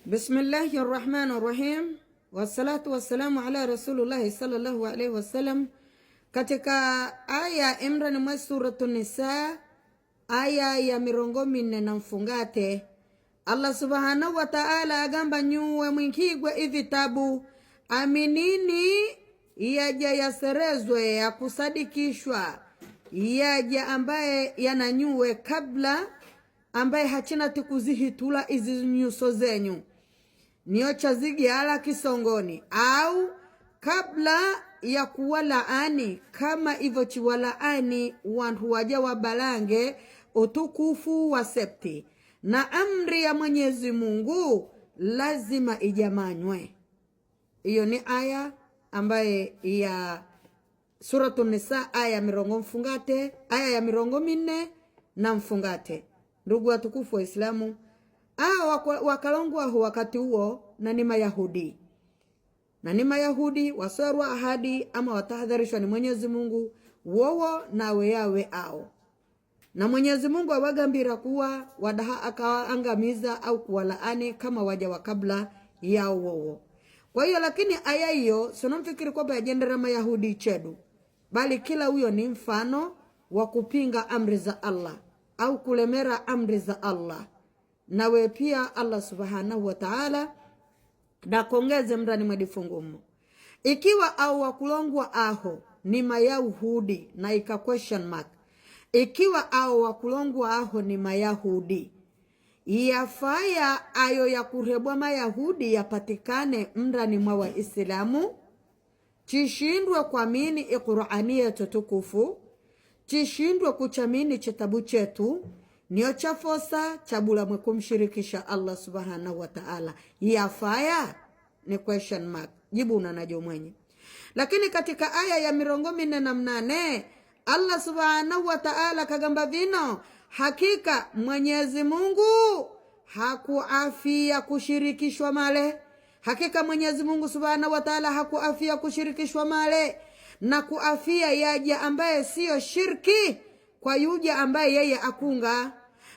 Bismillahirrahmanirrahim. Wassalatu wassalamu ala Rasulullah sallallahu alaihi wasallam. Katika aya Imran mwa suratu Nisa, aya ya 40 na mfungate, Allah subhanahu wa ta'ala agamba nyuwe mwinkigwe ivitabu aminini yaja yaserezwe ya kusadikishwa yaja ambaye yananyuwe kabla ambaye hachina tikuzihitula izi nyuso zenyu niocha zigiala kisongoni au kabla ya kuwalaani kama ivo chiwalaani wantu waja wabalange utukufu wa septi na amri ya Mwenyezi Mungu lazima ijamanywe. Iyo ni aya ambaye ya suratu Nisa aya ya 40 na mfungate. Ndugu watukufu wa Islamu, wakalongwa wakati huo na ni Mayahudi. Na ni Mayahudi wasorwa ahadi ama watahadharishwa ni Mwenyezi Mungu wowo nawe yawe ao. Na Mwenyezi Mungu awagambira kuwa wadaha akawaangamiza au kuwalaani kama waja wa kabla yao wowo. Kwa hiyo lakini aya hiyo sinomfikiri kwamba yajendera Mayahudi chedu, bali kila huyo ni mfano wa kupinga amri za Allah au kulemera amri za Allah. Nawe pia Allah subhanahu wa ta'ala na kongeze mrani mwedifungumu. Ikiwa au wakulongwa aho ni Mayahudi na ika question mark. Ikiwa au wakulongwa aho ni Mayahudi, yafaya ayo ya kurebwa Mayahudi yapatikane mrani mwa Waislamu, chishindwe kwa mini Qur'ani tukufu, chishindwe kuchamini chitabu chetu, niyo chafosa chabula mwe kumshirikisha Allah subhanahu wa ta'ala. Yafaya ni question mark, jibu unanajo mwenye. Lakini katika aya ya 48 Allah subhanahu wa ta'ala kagamba vino, hakika Mwenyezi Mungu hakuafia kushirikishwa male. Hakika Mwenyezi Mungu subhanahu wa ta'ala hakuafia kushirikishwa male, na kuafia yaja ambaye siyo shirki kwa yuja ambaye yeye akunga,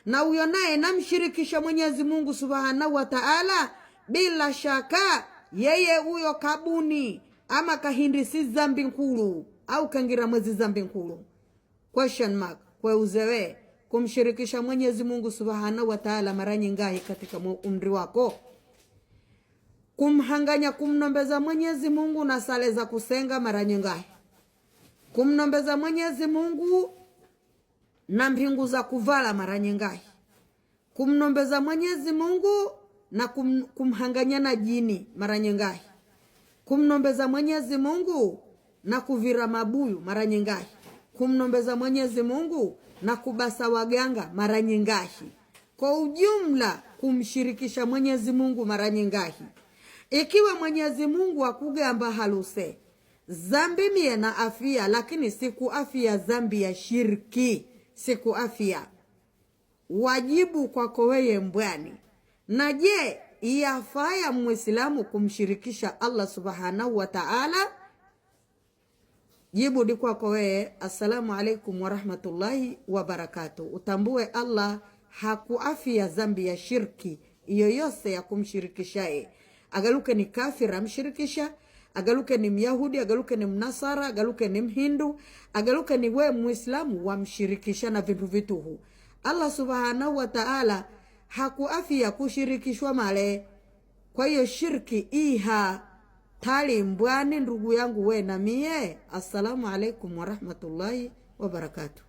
na huyo naye namshirikisha Mwenyezi Mungu subhanahu wa ta'ala, bila shaka yeye huyo kabuni ama kahindisi zambi nkulu au kangira mwezi zambi nkulu. Question mark. Kwa uzewe kumshirikisha Mwenyezi Mungu subhanahu wa ta'ala mara nyingahi katika umri wako, kumhanganya kumnombeza Mwenyezi Mungu na sale za kusenga mara nyingahi, kumnombeza Mwenyezi Mungu na mbingu za kuvala mara nyingahi, kumnombeza Mwenyezi Mungu na kumhanganya na jini mara nyingahi, kumnombeza Mwenyezi Mungu na kuvira mabuyu mara nyingahi, kumnombeza Mwenyezi Mungu na kubasa waganga mara nyingahi. Kwa ujumla kumshirikisha Mwenyezi Mungu mara nyingahi. Ikiwa Mwenyezi Mungu akugamba haluse zambi mie na afia, lakini siku afia zambi ya shirki, siku afia wajibu kwako weye mbwani. Na je, yafaya Muislamu kumshirikisha Allah subhanahu wa ta'ala? Jibu di kwako weye. Assalamu alaikum wa rahmatullahi wa barakatuh. Utambue Allah hakuafia zambi ya shirki yoyose ya kumshirikishae. Agaluke ni kafir amshirikisha, agaluke ni Myahudi, agaluke ni Mnasara, agaluke ni Mhindu, agaluke ni we Muislamu wamshirikisha na vitu vituhu. Allah subhanahu wa ta'ala hakuafia kushirikishwa male. Kwa hiyo shirki iha tali mbwani ndugu yangu we na mie. Assalamu alaikum wa rahmatullahi wa barakatuh.